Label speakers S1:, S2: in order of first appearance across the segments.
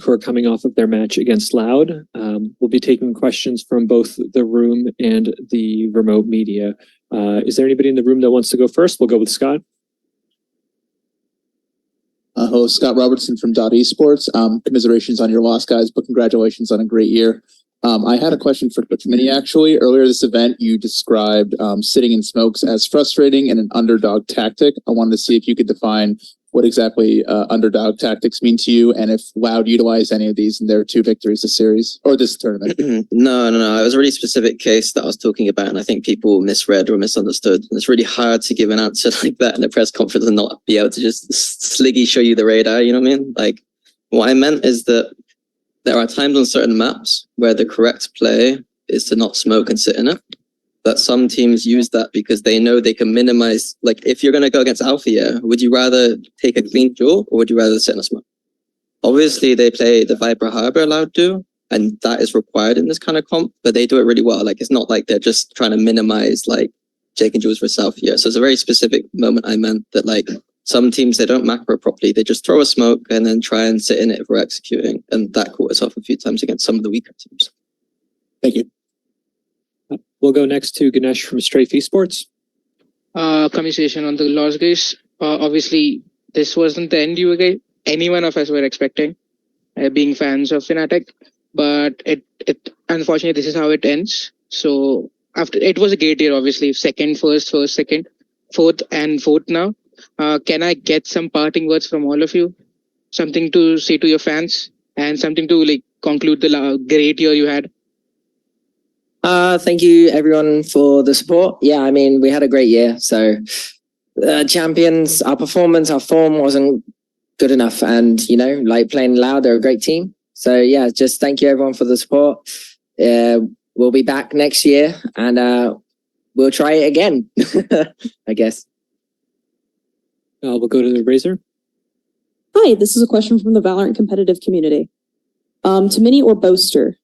S1: who are coming off of their match against Loud. We'll be taking questions from both the room and the remote media. Is there anybody in the room that wants to go first? We'll go with Scott.
S2: Host Scott Robertson from Esports. Commiserations on your loss, guys, but congratulations on a great year. I had a question for Coach Mini, actually. Earlier this event, you described sitting in smokes as frustrating and an underdog tactic. I wanted to see if you could define what exactly underdog tactics mean to you, and if Loud utilized any of these in their 2 victories this series, or this tournament.
S3: No. It was a really specific case that I was talking about, and I think people misread or misunderstood. And it's really hard to give an answer like that in a press conference and not be able to just sliggy show you the radar, you know what I mean? Like, what I meant is that there are times on certain maps where the correct play is to not smoke and sit in it. That some teams use that because they know they can minimize, like if you're going to go against Alpha, would you rather take a clean duel or would you rather sit in a smoke? Obviously, they play the Viper Harbor Loud do, and that is required in this kind of comp, but they do it really well. Like, it's not like they're just trying to minimize like Jake and Jules for South here. So it's a very specific moment I meant that like some teams, they don't macro properly. They just throw a smoke and then try and sit in it if we're executing. And that caught us off a few times against some of the weaker teams.
S2: Thank you.
S1: We'll go next to Ganesh from Strafe Esports.
S4: Conversation on the loss, guys. Obviously, this wasn't the end any one of us were expecting, being fans of Fnatic. But it unfortunately, this is how it ends. So after it was a great year, obviously. Second, first, second, fourth, and fourth now. Can I get some parting words from all of you? Something to say to your fans and something to like conclude the great year you had.
S5: Thank you everyone for the support. Yeah, I mean, we had a great year. So champions, our performance, our form wasn't good enough. And, you know, like playing Loud, they're a great team. So yeah, just thank you everyone for the support. We'll be back next year and we'll try it again, I guess.
S1: We'll go to the Razor.
S6: Hi, this is a question from the Valorant competitive community. To Mini or Boaster.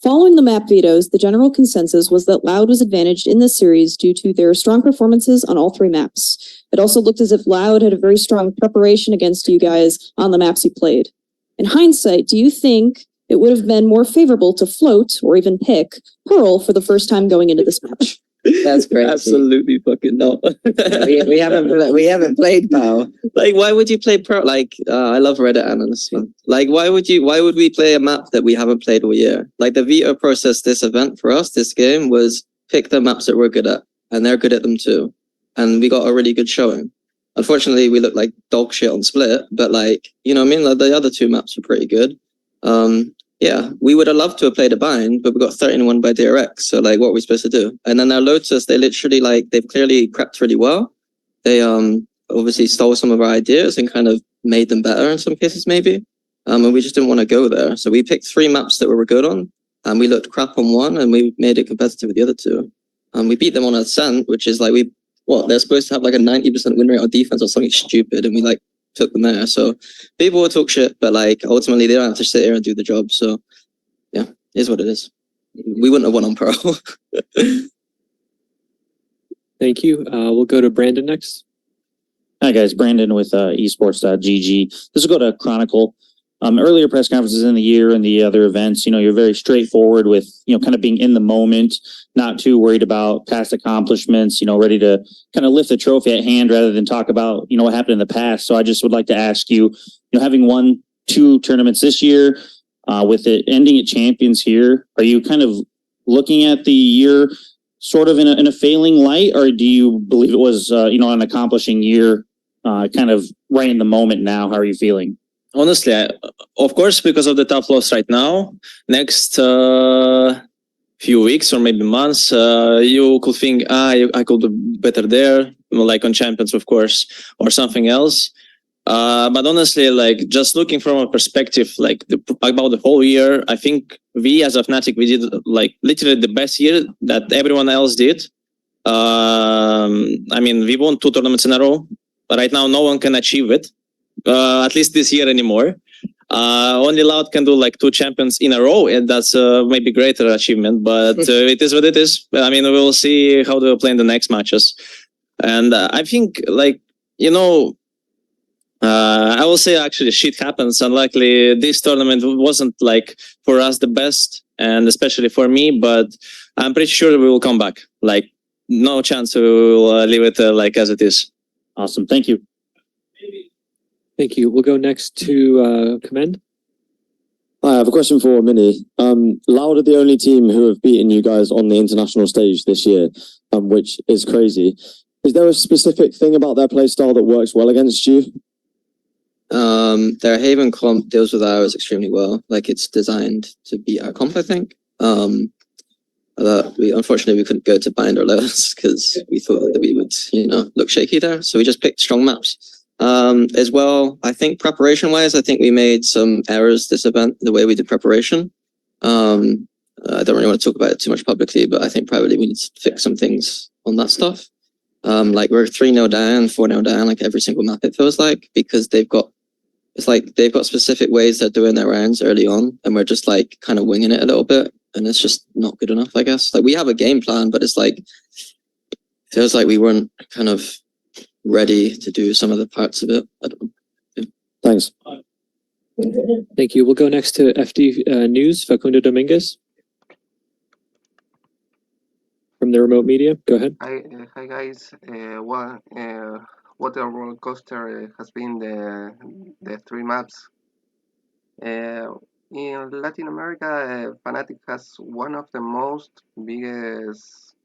S6: Following the map vetoes, the general consensus was that Loud was advantaged in this series due to their strong performances on all 3 maps. It also looked as if Loud had a very strong preparation against you guys on the maps you played. In hindsight, do you think it would have been more favorable to float or even pick Pearl for the first time going into this match?
S5: That's great.
S3: Absolutely fucking not.
S5: we haven't played Pearl.
S3: Like, why would you play Pearl? Like, I love Reddit analysts, man. Like, why would we play a map that we haven't played all year? Like, the veto process this event for us, this game, was pick the maps that we're good at, and they're good at them too. And we got a really good showing. Unfortunately, we looked like dog shit on Split, but like, you know what I mean? Like, the other 2 maps were pretty good. Yeah, we would have loved to have played a bind, but we got 13-1 by DRX. So like, what are we supposed to do? And then our Lotus, they literally like, they've clearly prepped really well. They obviously stole some of our ideas and kind of made them better in some cases maybe. And we just didn't want to go there. So we picked 3 maps that we were good on, and we looked crap on 1, and we made it competitive with the other 2. And we beat them on Ascent, which is like, they're supposed to have like a 90% win rate on defense or something stupid, and we like took them there. So people will talk shit, but like ultimately they don't have to sit here and do the job. So yeah, it is what it is. We wouldn't have won on Pearl.
S1: Thank you. We'll go to Brandon next.
S7: Hi guys, Brandon with esports.gg. This will go to Chronicle. Earlier press conferences in the year and the other events, you know, you're very straightforward with, you know, kind of being in the moment, not too worried about past accomplishments, you know, ready to kind of lift the trophy at hand rather than talk about, you know, what happened in the past. So I just would like to ask you, you know, having won 2 tournaments this year, with it ending at champions here, are you kind of looking at the year sort of in a failing light, or do you believe it was, you know, an accomplishing year, kind of right in the moment now? How are you feeling?
S8: Honestly, of course, because of the tough loss right now, next few weeks or maybe months, you could think, I could do better there, like on champions, of course, or something else. But honestly, like just looking from a perspective, like about the whole year, I think we as a Fnatic, we did like literally the best year that everyone else did. I mean, we won 2 tournaments in a row, but right now no one can achieve it. At least this year anymore. Only Loud can do like 2 champions in a row, and that's maybe greater achievement, but it is what it is. I mean, we'll see how they'll play in the next matches. And I think, like, you know, I will say actually shit happens. Unlikely this tournament wasn't like for us the best, and especially for me, but I'm pretty sure we will come back. Like no chance we will leave it like as it is.
S7: Awesome. Thank you.
S1: Thank you. We'll go next to Commend.
S9: Hi, I have a question for Mini. Loud are the only team who have beaten you guys on the international stage this year, which is crazy. Is there a specific thing about their playstyle that works well against you?
S3: Their Haven comp deals with ours extremely well. Like it's designed to beat our comp, I think. Unfortunately we couldn't go to bind or levels because we thought that we would, look shaky there. So we just picked strong maps. As well, I think preparation wise, I think we made some errors this event, the way we did preparation. I don't really want to talk about it too much publicly, but I think privately we need to fix some things on that stuff. Like we're 3-0 down, 4-0 down, like every single map it feels like, because they've got specific ways they're doing their rounds early on, and we're just like kind of winging it a little bit, and it's just not good enough, I guess. Like we have a game plan, but it's like feels like we weren't kind of ready to do some of the parts of it. I don't know. Yeah.
S9: Thanks.
S1: Thank you. We'll go next to FD News, Facundo Dominguez from the remote media. Go ahead.
S10: Hi guys. What a roller coaster has been the 3 maps. In Latin America, Fnatic has one of the biggest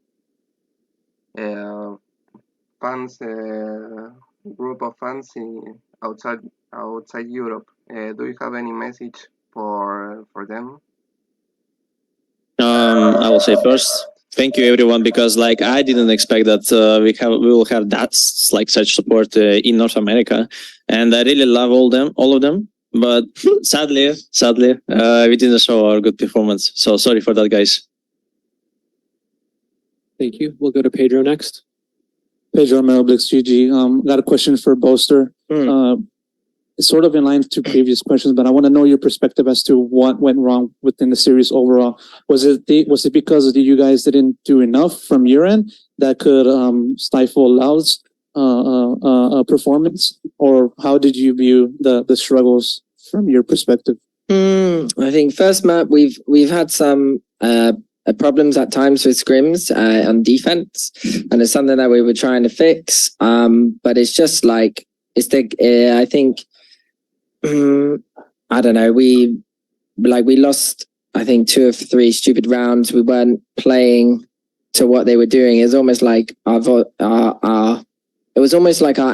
S10: fans group of fans outside Europe. Do you have any message for them?
S8: I will say first, thank you everyone, because like I didn't expect that we will have that like such support in North America, and I really love all of them. But sadly, we didn't show our good performance. So sorry for that, guys.
S1: Thank you. We'll go to Pedro next.
S11: Pedro Meroblix, GG. Got a question for Boaster. It's sort of in line to previous questions, but I want to know your perspective as to what went wrong within the series overall. Was it because you guys didn't do enough from your end that could stifle Loud's performance, or how did you view the struggles from your perspective?
S5: I think first map we've had some problems at times with scrims on defense, and it's something that we were trying to fix. But it's just like I think I don't know. We lost I think 2 or 3 stupid rounds. We weren't playing to what they were doing. It's almost like our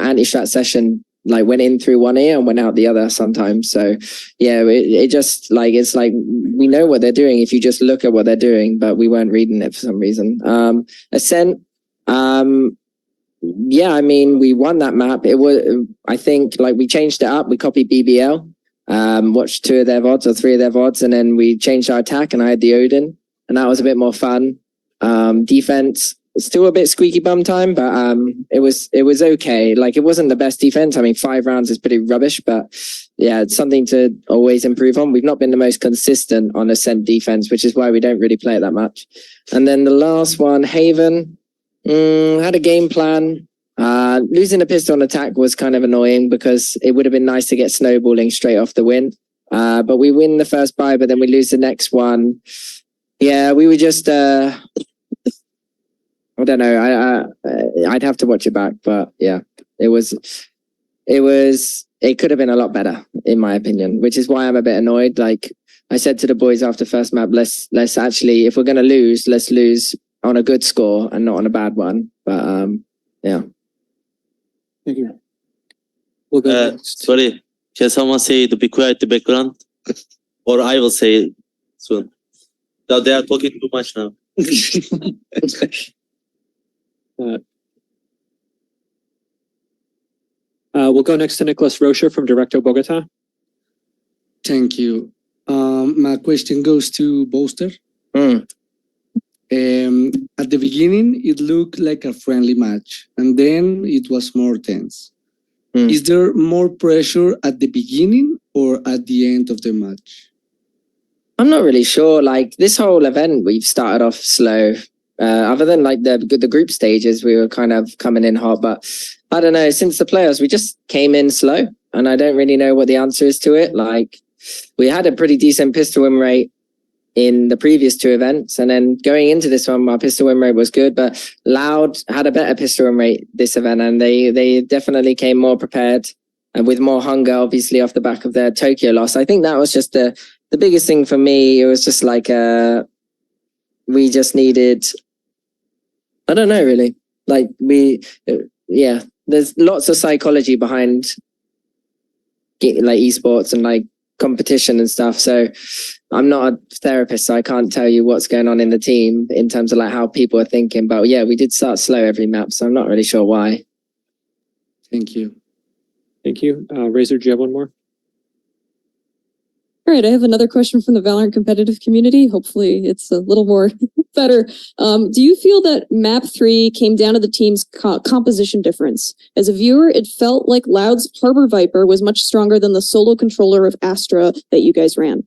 S5: anti-strat session like went in through one ear and went out the other sometimes. So yeah, it just like it's like we know what they're doing if you just look at what they're doing, but we weren't reading it for some reason. Ascent, yeah, I mean we won that map. It was, I think, like we changed it up. We copied BBL, watched 2 of their VODs or 3 of their VODs, and then we changed our attack, and I had the Odin, and that was a bit more fun. Defense, still a bit squeaky bum time, but it was okay. Like it wasn't the best defense. I mean, 5 rounds is pretty rubbish, but yeah, it's something to always improve on. We've not been the most consistent on Ascent defense, which is why we don't really play it that much. And then the last one, Haven, had a game plan. Losing a pistol on attack was kind of annoying because it would have been nice to get snowballing straight off the win. But we win the first buy, but then we lose the next one. Yeah, we were just I don't know. I'd have to watch it back, but yeah, it could have been a lot better in my opinion, which is why I'm a bit annoyed. Like I said to the boys after first map, let's actually, if we're going to lose, let's lose on a good score and not on a bad one. But yeah.
S11: Thank you.
S1: We'll go next.
S12: Sorry, can someone say to be quiet in the background? Or I will say it soon. Now they are talking too much now.
S1: We'll go next to Nicholas Rocher from Directo Bogota.
S13: Thank you. My question goes to Boaster. At the beginning, it looked like a friendly match, and then it was more tense. Is there more pressure at the beginning or at the end of the match?
S5: I'm not really sure. Like this whole event, we've started off slow. Other than like the group stages, we were kind of coming in hot. But I don't know. Since the playoffs, we just came in slow. and I don't really know what the answer is to it. Like, we had a pretty decent pistol win rate in the previous two events, and then going into this one, our pistol win rate was good, but Loud had a better pistol win rate this event, and they definitely came more prepared and with more hunger, obviously off the back of their Tokyo loss. I think that was just the biggest thing for me. It was just like we just needed, I don't know really, like there's lots of psychology behind like esports and like competition and stuff. So I'm not a therapist, so I can't tell you what's going on in the team in terms of like how people are thinking. But yeah, we did start slow every map, so I'm not really sure why.
S13: Thank you.
S1: Thank you. Razor, do you have one more?
S6: All right, I have another question from the Valorant competitive community. Hopefully it's a little more better. Do you feel that map 3 came down to the team's composition difference? As a viewer, it felt like Loud's Harbor Viper was much stronger than the solo controller of Astra that you guys ran.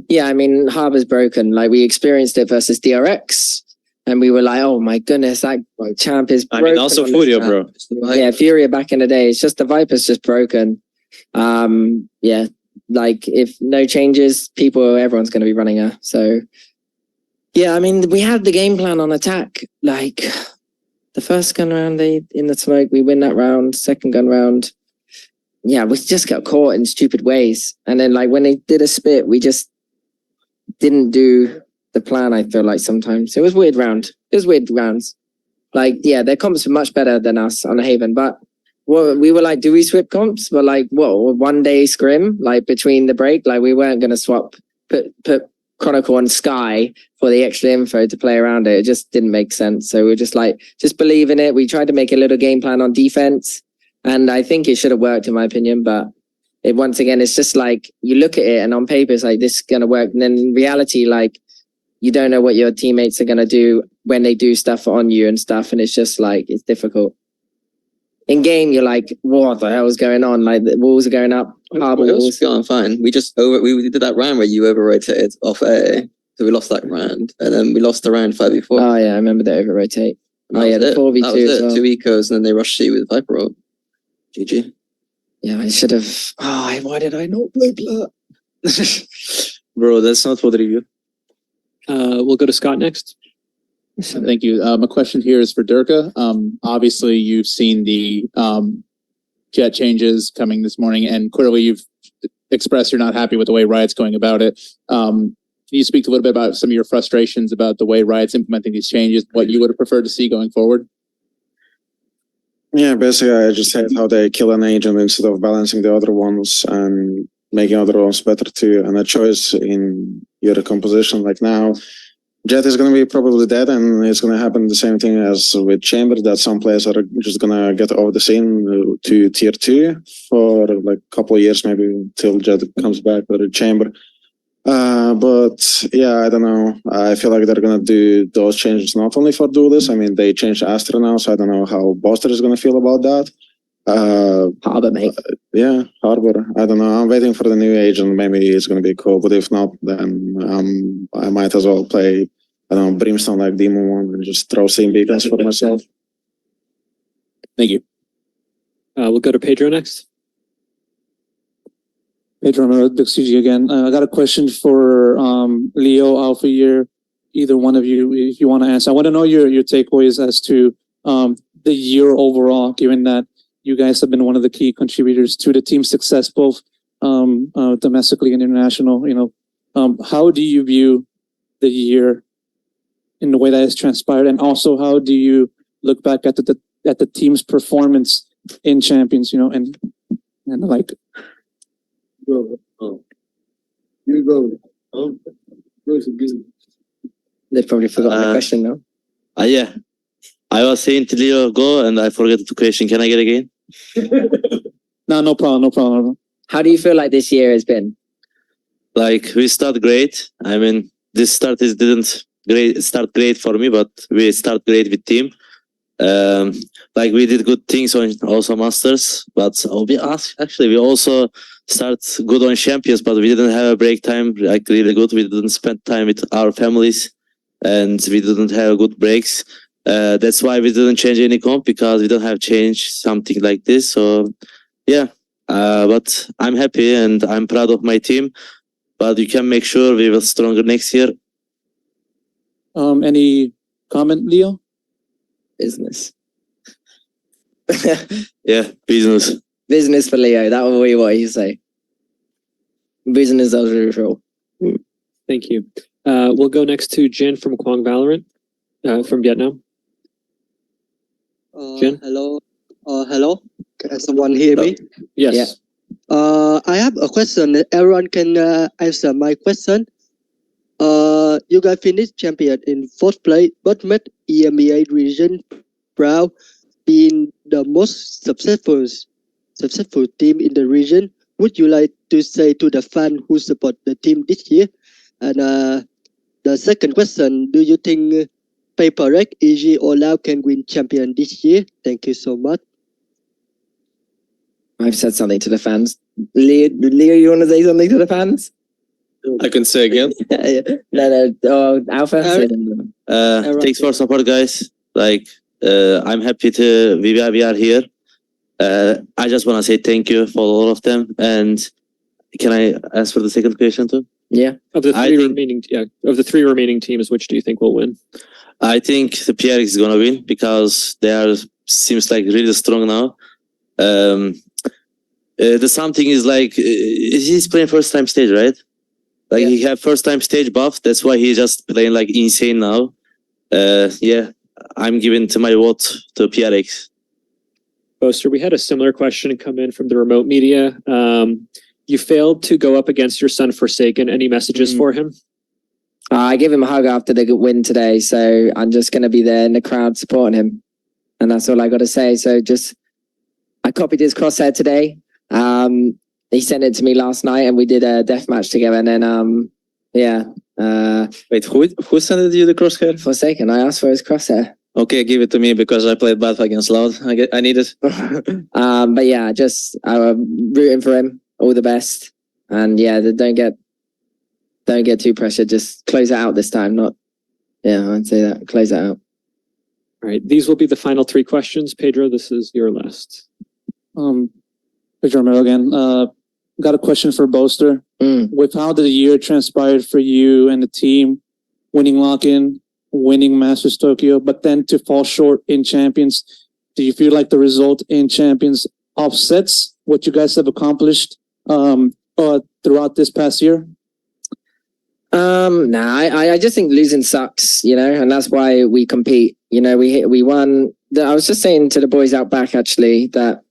S5: Yeah, I mean, Harbor's broken. Like, we experienced it versus DRX, and we were like, oh my goodness, that champ is broken.
S8: I mean, also Furia, bro.
S5: Yeah, Furia back in the day. It's just the Viper's just broken. Yeah, like, if no changes, everyone's going to be running her. So, yeah, I mean, we had the game plan on attack. Like, the first gun round, in the smoke, we win that round. Second gun round, yeah, we just got caught in stupid ways. And then, like, when they did a spit, we just didn't do the plan, I feel like sometimes. It was weird rounds. Like, yeah, their comps were much better than us on Haven, but we were like, do we swap comps? But like, what, 1 day scrim, like between the break? Like, we weren't going to swap, put Chronicle on Sky for the extra info to play around it. It just didn't make sense. So we were just like, just believe in it. We tried to make a little game plan on defense, and I think it should have worked in my opinion, but once again, it's just like, you look at it and on paper it's like, this is going to work. And then in reality, like, you don't know what your teammates are going to do when they do stuff on you and stuff. And it's just like, it's difficult. In game, you're like, what the hell is going on? Like, the walls are going up. Harbor
S3: It was
S5: walls.
S3: going fine. We did that round where you over-rotated off A. So we lost that round. And then we lost the round 5v4.
S5: Oh yeah, I remember the over-rotate. Oh yeah, the 4v2
S3: that was
S5: as well.
S3: 2 ecos, and then they rushed you with Viper ult. GG.
S5: Yeah, I should have. Oh, why did I not play that?
S8: Bro, that's not what review.
S1: We'll go to Scott next.
S2: Thank you. My question here is for Durka. Obviously, you've seen the jet changes coming this morning, and clearly you've expressed you're not happy with the way Riot's going about it. Can you speak a little bit about some of your frustrations about the way Riot's implementing these changes, what you would have preferred to see going forward?
S14: Yeah, basically, I just hate how they kill an agent instead of balancing the other ones and making other ones better too. And a choice in your composition, like now, Jet is going to be probably dead, and it's going to happen the same thing as with Chamber, that some players are just going to get off the scene to tier 2 for like a couple of years, maybe till Jet comes back or Chamber. But yeah, I don't know. I feel like they're going to do those changes not only for Duelist. I mean, they changed Astra now, so I don't know how Buster is going to feel about that.
S5: Harbor, mate.
S14: Yeah, Harbor. I don't know. I'm waiting for the new agent. Maybe it's going to be cool. But if not, then I might as well play, I don't know, Brimstone like Demon One and just throw same beacons for myself.
S2: Thank you.
S1: We'll go to Pedro next.
S11: Pedro CG again. I got a question for Leo, Alpha Year, either one of you, if you want to answer. I want to know your takeaways as to the year overall, given that you guys have been one of the key contributors to the team's success, both domestically and international. You know, how do you view the year in the way that it's transpired, and also how do you look back at the team's performance in Champions? You know, and like.
S5: You go. They probably forgot the question now.
S12: Yeah. I was saying to Leo, go, and I forget the question. Can I get again?
S11: No problem.
S5: How do you feel like this year has been?
S12: Like, we start great. I mean, this didn't start great for me, but we start great with team. Like, we did good things on also Masters, but we also start good on Champions, but we didn't have a break time like really good. We didn't spend time with our families, and we didn't have good breaks. That's why we didn't change any comp, because we don't have changed something like this. So yeah, But I'm happy and I'm proud of my team. But you can make sure we will stronger next year.
S11: Any comment, Leo?
S5: Business.
S12: Yeah, business.
S5: Business for Leo. That will be what you say. Business as usual.
S1: Thank you. We'll go next to Jin from Quang Valorant from Vietnam. Jin?
S15: Hello. Hello. Can someone hear me?
S1: Yes.
S15: I have a question. Everyone can answer my question. You guys finished champion in fourth place, but met EMEA region proud being the most successful team in the region. Would you like to say to the fan who support the team this year? And the second question, do you think PaperX, EG, or Loud can win champion this year? Thank you so much.
S5: I've said something to the fans. Leo, you want to say something to the fans?
S8: I can say again.
S5: No. Alpha. Say them.
S12: Thanks for support, guys. Like, I'm happy to we are here. I just want to say thank you for all of them. And can I ask for the second question too?
S5: Yeah.
S1: Of the three remaining teams, which do you think will win?
S12: I think the PRX is gonna win because they are seems like really strong now. The something is like he's playing first time stage, right? Like he have first time stage buff. That's why he's just playing like insane now. Yeah, I'm giving to my vote to PRX.
S1: Boaster, we had a similar question come in from the remote media. You failed to go up against your son Forsaken. Any messages for him?
S5: I gave him a hug after the win today, so I'm just going to be there in the crowd supporting him. And that's all I got to say. So I copied his crosshair today. He sent it to me last night and we did a death match together. And then,
S8: Wait, who sent you the crosshair?
S5: Forsaken. I asked for his crosshair.
S8: Okay, give it to me because I played bad against Loud. I need it.
S5: But yeah, just rooting for him. All the best. And yeah, don't get too pressured. Just close it out this time. I'd say that. Close it out.
S1: All right. These will be the final three questions. Pedro, this is your last.
S11: Pedro Romero again. Got a question for Boaster. With how the year transpired for you and the team, winning lock-in, winning Masters Tokyo, but then to fall short in Champions, do you feel like the result in Champions offsets what you guys have accomplished throughout this past year?
S5: I just think losing sucks, and that's why we compete. We won. I was just saying to the boys out back actually that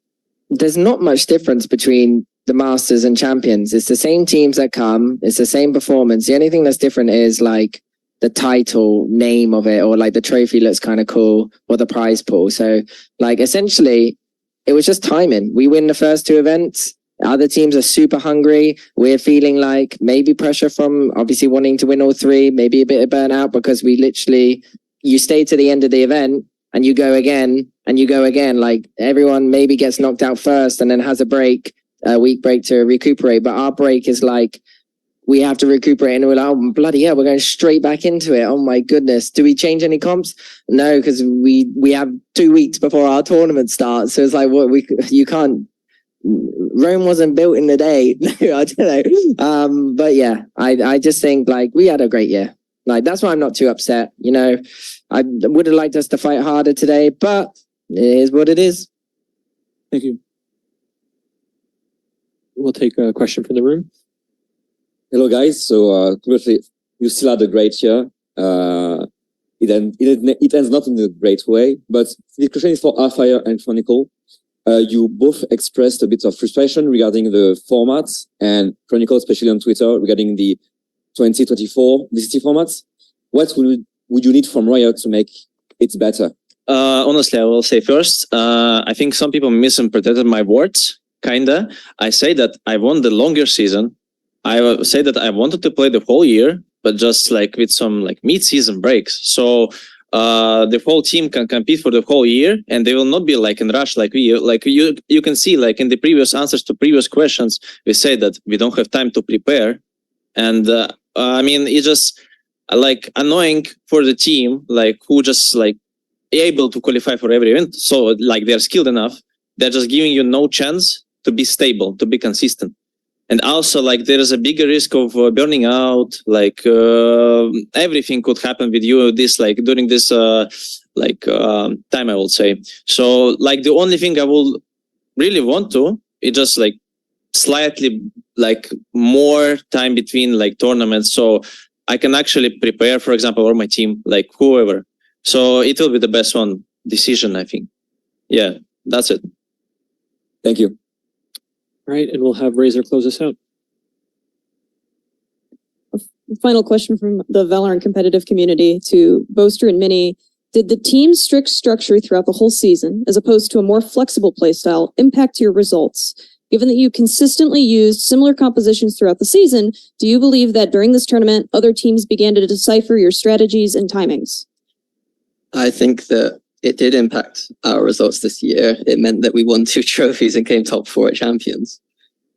S5: there's not much difference between the Masters and Champions. It's the same teams that come. It's the same performance. The only thing that's different is like the title name of it, or like the trophy looks kind of cool, or the prize pool. So like essentially it was just timing. We win the first two events. Other teams are super hungry. We're feeling like maybe pressure from obviously wanting to win all three, maybe a bit of burnout because you stay to the end of the event and you go again and you go again. Like everyone maybe gets knocked out first and then has a week break to recuperate. But our break is like, we have to recuperate and we're like, oh, bloody hell, we're going straight back into it. Oh my goodness. Do we change any comps? No, because we have 2 weeks before our tournament starts. So it's like, you can't, Rome wasn't built in a day. I don't know. But yeah, I just think like we had a great year. Like that's why I'm not too upset. I would have liked us to fight harder today, but it is what it is.
S11: Thank you.
S1: We'll take a question from the room.
S16: Hello guys. So you still had a great year. It ends not in a great way, but the question is for Fire and Chronicle. You both expressed a bit of frustration regarding the formats, and Chronicle, especially on Twitter, regarding the 2024 VCT formats. What would you need from Riot to make it better?
S8: Honestly, I will say first, I think some people misinterpreted my words, kinda. I say that I want the longer season. I say that I wanted to play the whole year, but just like with some like mid-season breaks. So the whole team can compete for the whole year, and they will not be like in rush like we. Like you can see, like in the previous answers to previous questions, we say that we don't have time to prepare, and I mean it's just like annoying for the team, like who just like able to qualify for every event. So like they're skilled enough, they're just giving you no chance to be stable, to be consistent. And also, like, there is a bigger risk of burning out. Like, everything could happen with you during this time, I would say. So, like, the only thing I will really want to is just like slightly like more time between like tournaments, so I can actually prepare, for example, or my team, like whoever. So it will be the best one decision, I think. Yeah, that's it.
S16: Thank you.
S1: All right, and we'll have Razor close us out.
S6: Final question from the Valorant competitive community to Boaster and Mini. Did the team's strict structure throughout the whole season, as opposed to a more flexible playstyle, impact your results? Given that you consistently used similar compositions throughout the season, do you believe that during this tournament, other teams began to decipher your strategies and timings?
S3: I think that it did impact our results this year. It meant that we won 2 trophies and came top 4 at Champions.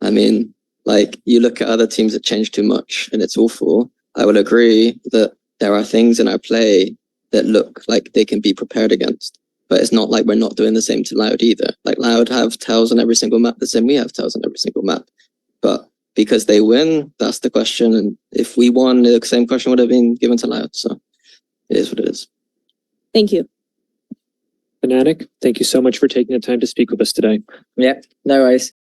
S3: I mean, like, you look at other teams that change too much and it's awful. I would agree that there are things in our play that look like they can be prepared against. But it's not like we're not doing the same to Loud either. Like, Loud have tells on every single map the same we have tells on every single map. But because they win, that's the question. And if we won, the same question would have been given to Loud. So it is what it is.
S6: Thank you.
S1: Fnatic, thank you so much for taking the time to speak with us today.
S5: Yeah, no worries.